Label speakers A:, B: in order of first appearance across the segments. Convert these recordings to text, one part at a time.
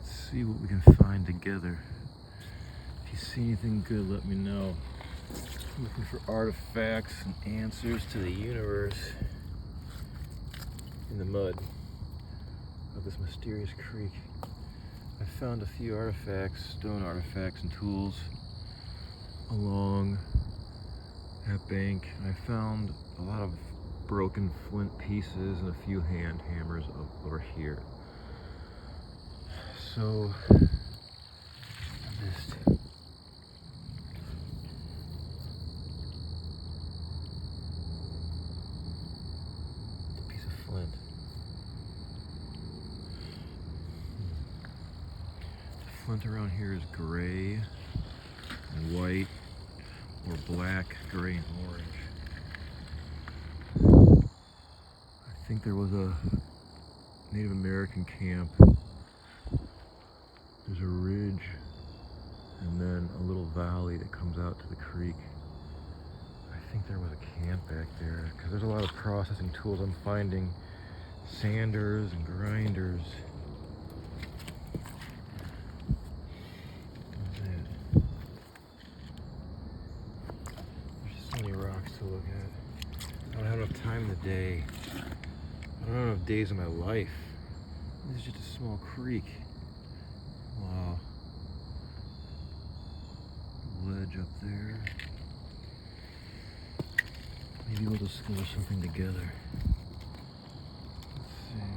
A: Let's see what we can find together. If you see anything good, let me know. I'm looking for artifacts and answers to the universe in the mud of this mysterious creek. I found a few artifacts, stone artifacts and tools along that bank. I found a lot of broken flint pieces and a few hand hammers over here. So just a piece of flint. The flint around here is gray and white, or black, gray, and orange. I think there was a Native American camp. There's a ridge and then a little valley that comes out to the creek. I think there was a camp back there because there's a lot of processing tools. I'm finding sanders and grinders. What's that? There's just so many rocks to look at. I don't have enough time in the day. I don't have enough days in my life. This is just a small creek. Wow. Ledge up there. Maybe we'll discover something together. Let's see.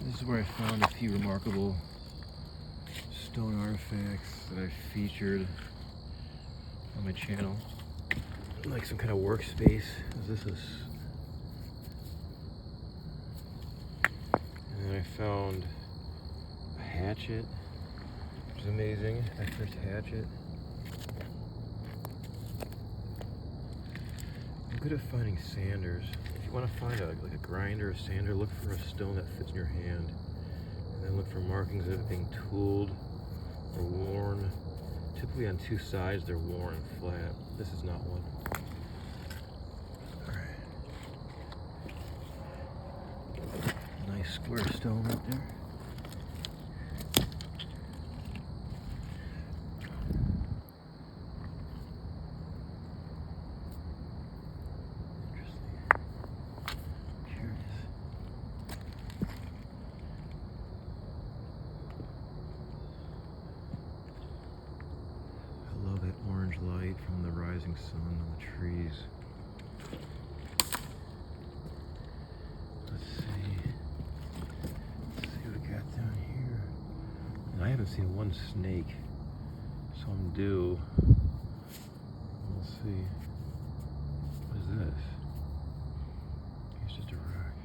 A: This is where I found a few remarkable stone artifacts that I featured on my channel. Like some kind of workspace. This is. And then I found a hatchet, which is amazing. My first hatchet. I'm good at finding sanders. If you want to find like a grinder or sander, look for a stone that fits in your hand. And then look for markings of it being tooled or worn. Typically on two sides they're worn and flat. This is not one. Nice square stone right there. Interesting. Curious. I love that orange light from the rising sun on the trees. I haven't seen one snake, so I'm due. We'll see. What is this? It's just a rock.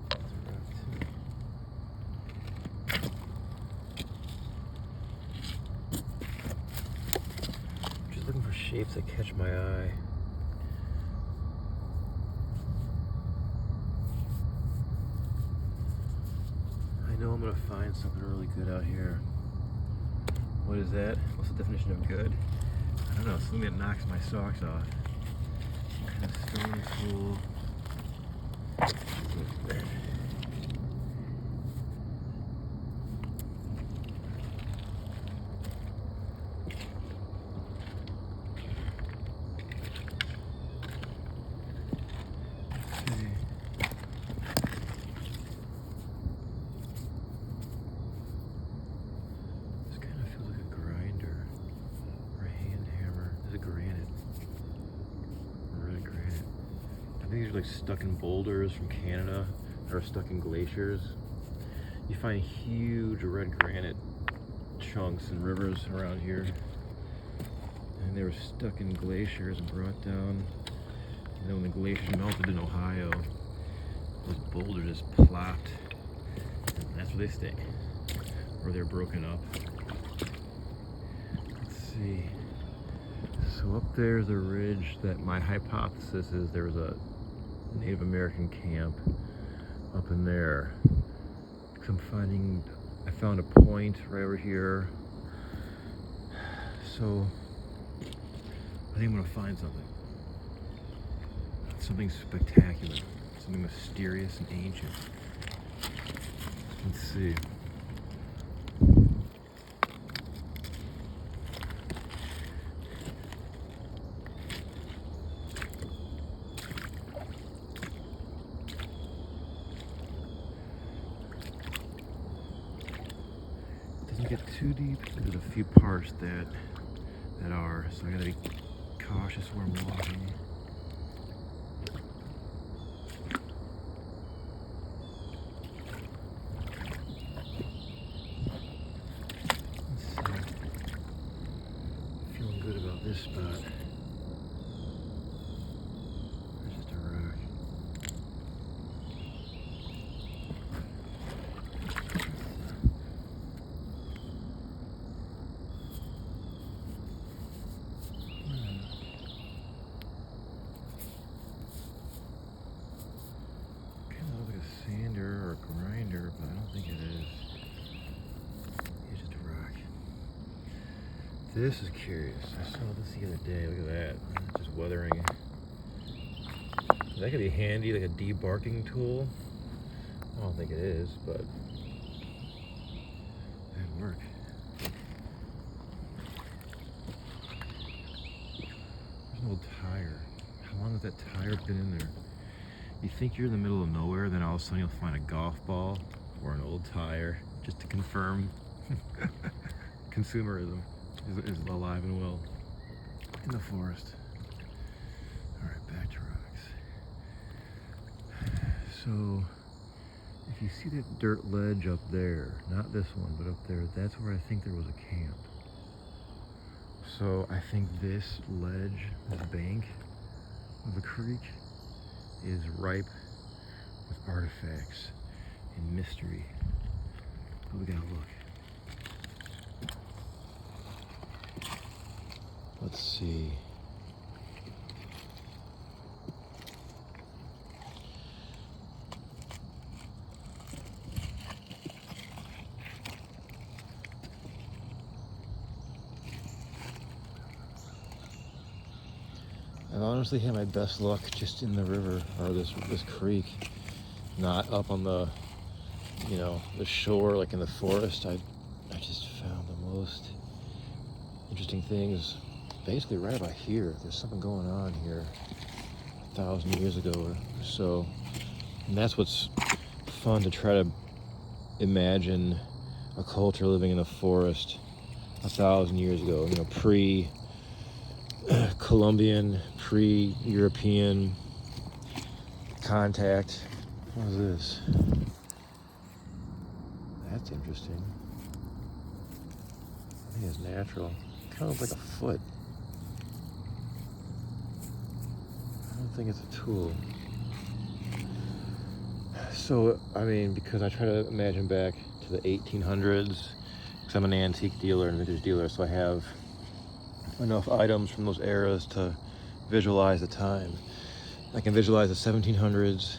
A: What is this? It's a rock too. Just looking for shapes that catch my eye. I know I'm gonna find something really good out here. What is that? What's the definition of good? I don't know, something that knocks my socks off. Some kind of stone tool. These are like stuck in boulders from Canada or stuck in glaciers. You find huge red granite chunks and rivers around here, and they were stuck in glaciers and brought down. And then when the glaciers melted in Ohio, those boulders just plopped, and that's where they stay, or they're broken up. Let's see. So up there's a ridge that my hypothesis is there was a Native American camp up in there. I found a point right over here. So I think I'm gonna find something. Something spectacular. Something mysterious and ancient. Let's see. Doesn't get too deep. There's a few parts that are, so I gotta be cautious where I'm walking. Let's see. Feeling good about this spot. There's just a rock. Sander or grinder, but I don't think it is. It's just a rock. This is curious. I saw this the other day. Look at that. It's just weathering. That could be handy, like a debarking tool. I don't think it is, but that'd work. There's an old tire. How long has that tire been in there? You think you're in the middle of nowhere, then all of a sudden you'll find a golf ball or an old tire, just to confirm consumerism is alive and well in the forest. All right, back to rocks. So if you see that dirt ledge up there, not this one, but up there, that's where I think there was a camp. So I think this ledge, this bank of the creek, is ripe with artifacts and mystery. But we gotta look. Let's see. I've honestly had my best luck just in the river, or this creek, not up on the, the shore, like in the forest. I just found the most interesting things basically right about here. There's something going on here 1,000 years ago or so. And that's what's fun, to try to imagine a culture living in the forest 1,000 years ago, pre-Columbian, pre-European contact. What is this? That's interesting. I think it's natural. Kind of looks like a foot. I don't think it's a tool. So, because I try to imagine back to the 1800s, because I'm an antique dealer and vintage dealer, so I have enough items from those eras to visualize the time. I can visualize the 1700s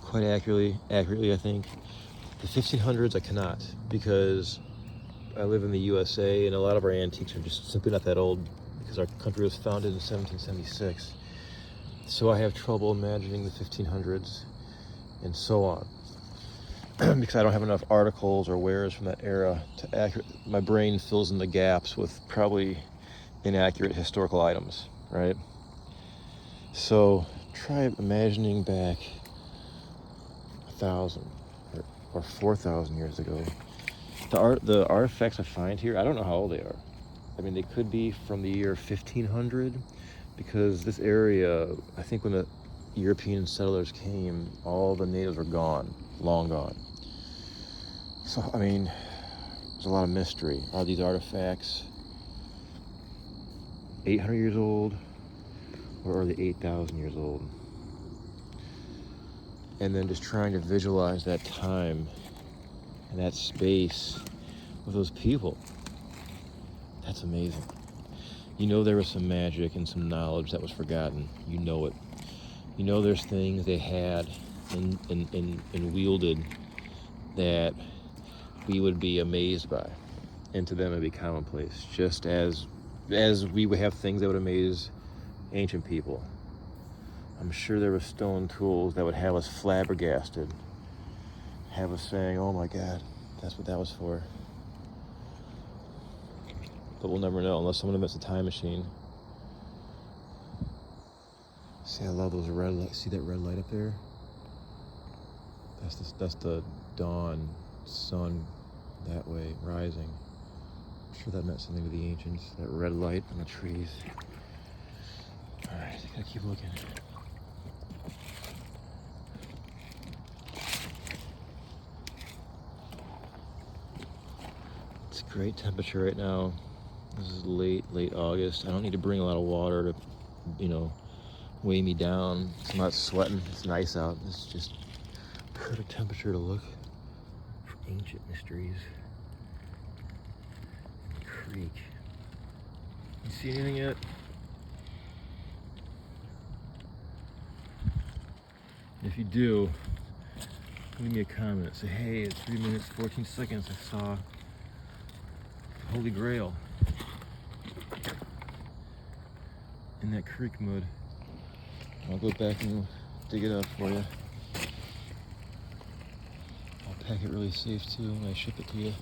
A: quite accurately, I think. The 1500s I cannot, because I live in the USA and a lot of our antiques are just simply not that old, because our country was founded in 1776. So I have trouble imagining the 1500s and so on, because I don't have enough articles or wares from that era to my brain fills in the gaps with probably inaccurate historical items, right? So try imagining back 1,000 or 4,000 years ago. The artifacts I find here, I don't know how old they are. They could be from the year 1500, because this area, I think when the European settlers came, all the natives were gone, long gone. So, there's a lot of mystery. Are these artifacts 800 years old, or are they 8,000 years old? And then just trying to visualize that time and that space with those people. That's amazing. There was some magic and some knowledge that was forgotten. You know it. There's things they had and wielded that we would be amazed by, and to them it'd be commonplace, just as as we would have things that would amaze ancient people. I'm sure there were stone tools that would have us flabbergasted, have us saying, oh my God, that's what that was for. But we'll never know unless someone invents a time machine. See, I love those red lights. See that red light up there? That's the dawn sun that way rising. I'm sure that meant something to the ancients. That red light on the trees. All right, gotta keep looking. It's a great temperature right now. This is late August. I don't need to bring a lot of water to, weigh me down. I'm not sweating. It's nice out. It's just perfect temperature to look for ancient mysteries. Creek. You see anything yet? If you do, leave me a comment. Say, hey, at 3 minutes, 14 seconds, I saw the Holy Grail in that creek mud. I'll go back and dig it up for you. I'll pack it really safe too when I ship it to you.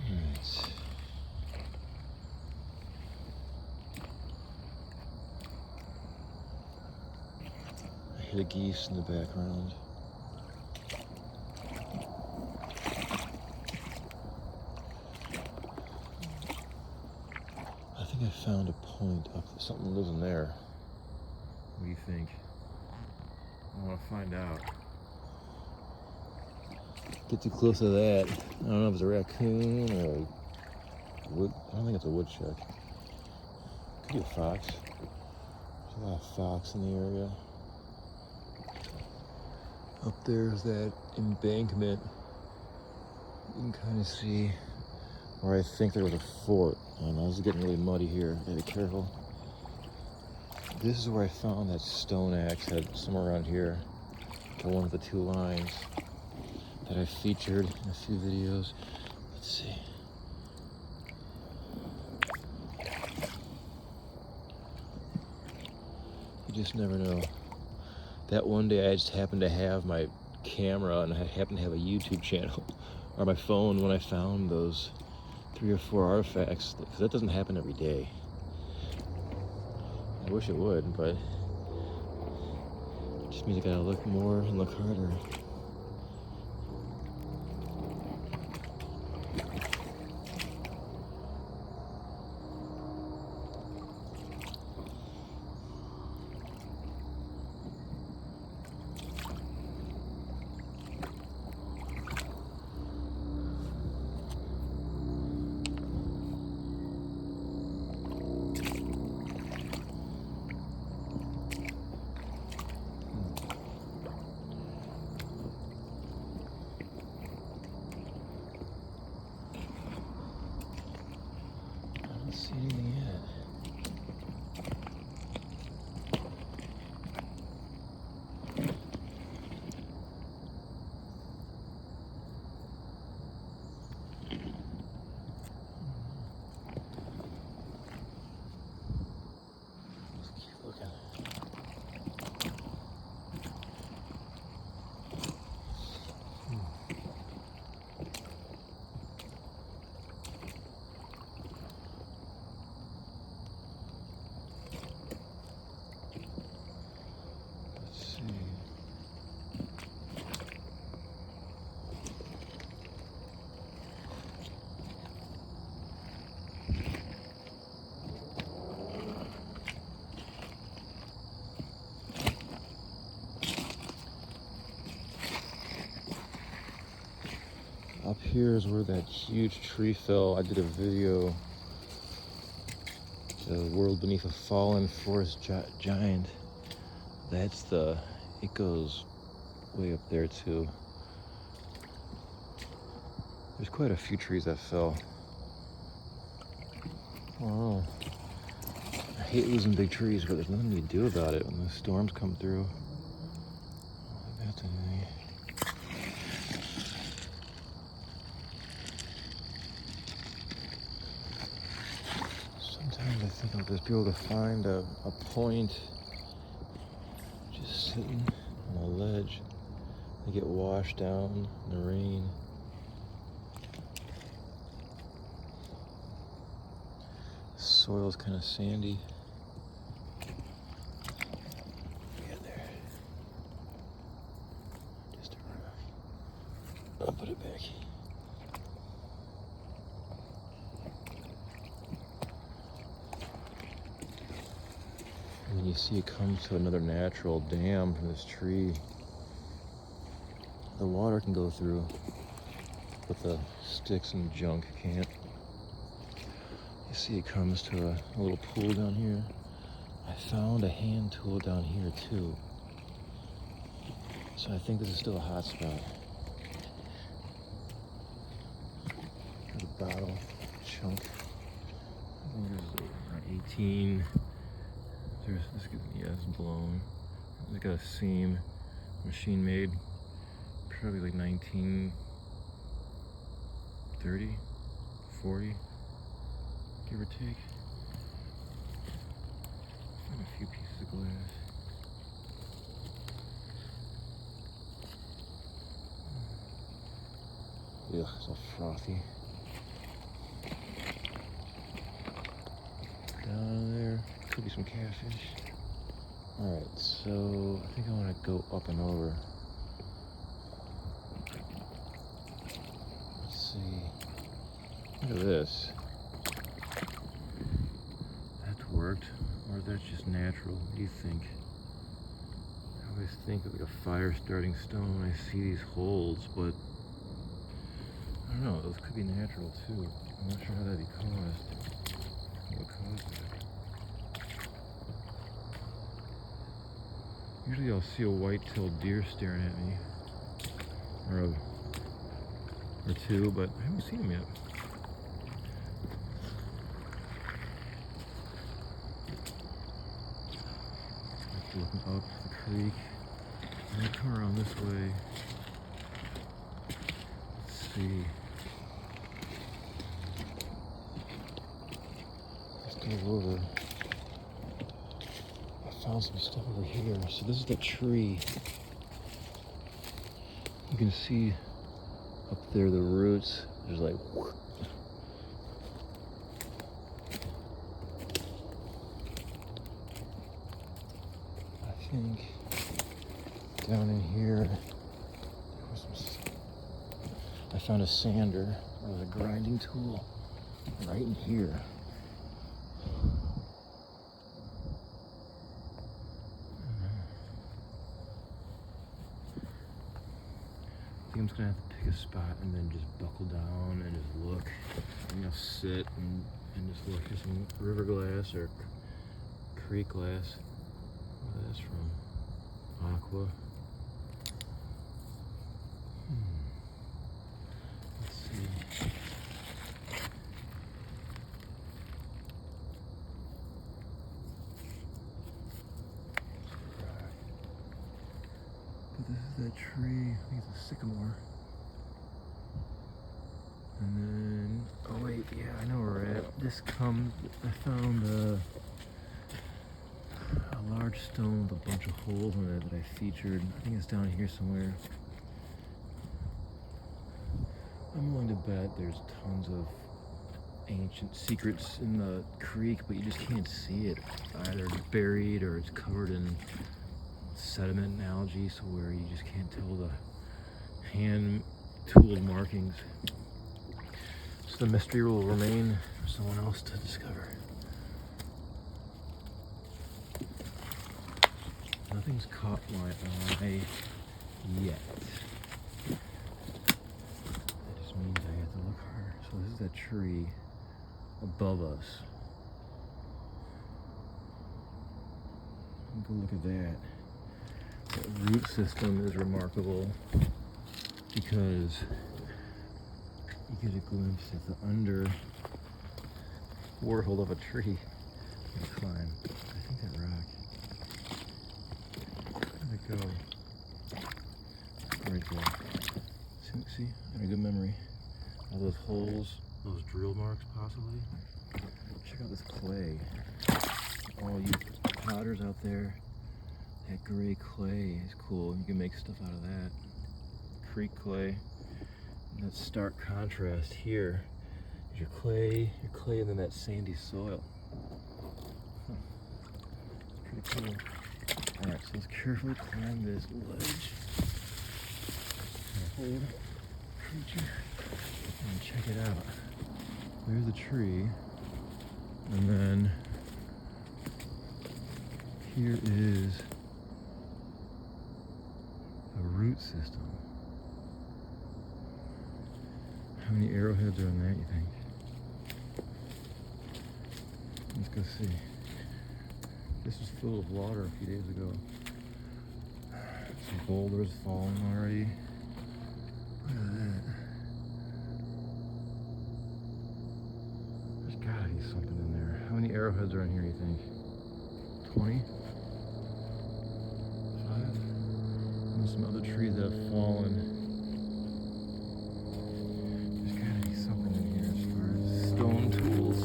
A: Alright. I hear the geese in the background. I found a point up there. Something lives in there. What do you think? I want to find out. Get too close to that. I don't know if it's a raccoon or a wood. I don't think it's a woodchuck. Could be a fox. There's a lot of fox in the area. Up there's that embankment. You can kind of see where I think there was a fort. And this is getting really muddy here. Gotta be careful. This is where I found that stone axe head somewhere around here. The one with the two lines that I featured in a few videos. Let's see. You just never know. That one day I just happened to have my camera and I happened to have a YouTube channel on my phone when I found those 3 or 4 artifacts, because that doesn't happen every day. I wish it would, but it just means I gotta look more and look harder. See anything yet? Let's keep looking. Up here is where that huge tree fell. I did a video, the world beneath a fallen forest giant. It goes way up there too. There's quite a few trees that fell. Oh, I hate losing big trees, but there's nothing you can do about it when the storms come through. that today. Sometimes I think I'll just be able to find a point just sitting on a ledge. They get washed down in the rain. The soil's kind of sandy. Yeah, there. Just a rock. I'll put it back. And then you see it comes to another natural dam from this tree. The water can go through, but the sticks and junk can't. You see it comes to a little pool down here. I found a hand tool down here too. So I think this is still a hot spot. Got a bottle chunk. I think this is around 18. It's blown. It's got a seam, machine made. Probably like 1930, 40, give or take. And a few pieces of glass. Ugh, it's all frothy. Down there, could be some catfish. Alright, so I think I want to go up and over. Look at this. That worked, or that's just natural. What do you think? I always think of like a fire starting stone when I see these holes, but I don't know, those could be natural too. I'm not sure how that'd be caused. What caused that? Usually I'll see a white-tailed deer staring at me. Or two, but I haven't seen them yet. Looking up the creek. I'm gonna come around this way. Let's see. Let's go over. I found some stuff over here. So this is the tree. You can see up there the roots. There's like I think down in here there was I found a sander. There was a grinding tool right in here. I think I'm just gonna have to pick a spot and then just buckle down and just look. I'm gonna sit and just look. Here's some river glass or creek glass. What is this from? Aqua. Let's see. But this is that tree. I think it's a sycamore. And then, oh wait, yeah, I know where we're at. This comes, I found a large stone with a bunch of holes in it that I featured. I think it's down here somewhere. I'm willing to bet there's tons of ancient secrets in the creek, but you just can't see it. Either it's buried or it's covered in sediment and algae, so where you just can't tell the hand-tooled markings. So the mystery will remain for someone else to discover. Nothing's caught my eye yet. That just means I have to look harder. So this is that tree above us. Go look at that. That root system is remarkable because you get a glimpse at the under world of a tree. You climb. I think that rock. Where'd it go? Right there. See? I have a good memory. All those holes, those drill marks possibly. Check out this clay. All you potters out there, that gray clay is cool. You can make stuff out of that. Creek clay. And that stark contrast here is your clay, and then that sandy soil. It's pretty cool. Alright, so let's carefully climb this ledge. Hold creature and check it out. There's the tree, and then here is a root system. How many arrowheads are in that, you think? Let's go see. This was full of water a few days ago. Some boulders falling already. Look at that. There's gotta be something in there. How many arrowheads are in here, you think? 20? 5? And some other trees that have fallen. There's gotta be something in here as far as stone tools.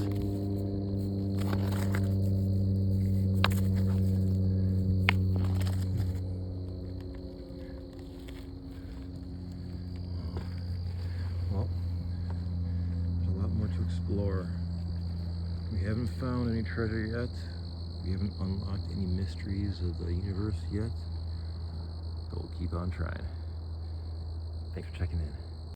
A: Well, there's a lot more to explore. We haven't found any treasure yet. We haven't unlocked any mysteries of the universe yet. But we'll keep on trying. Thanks for checking in.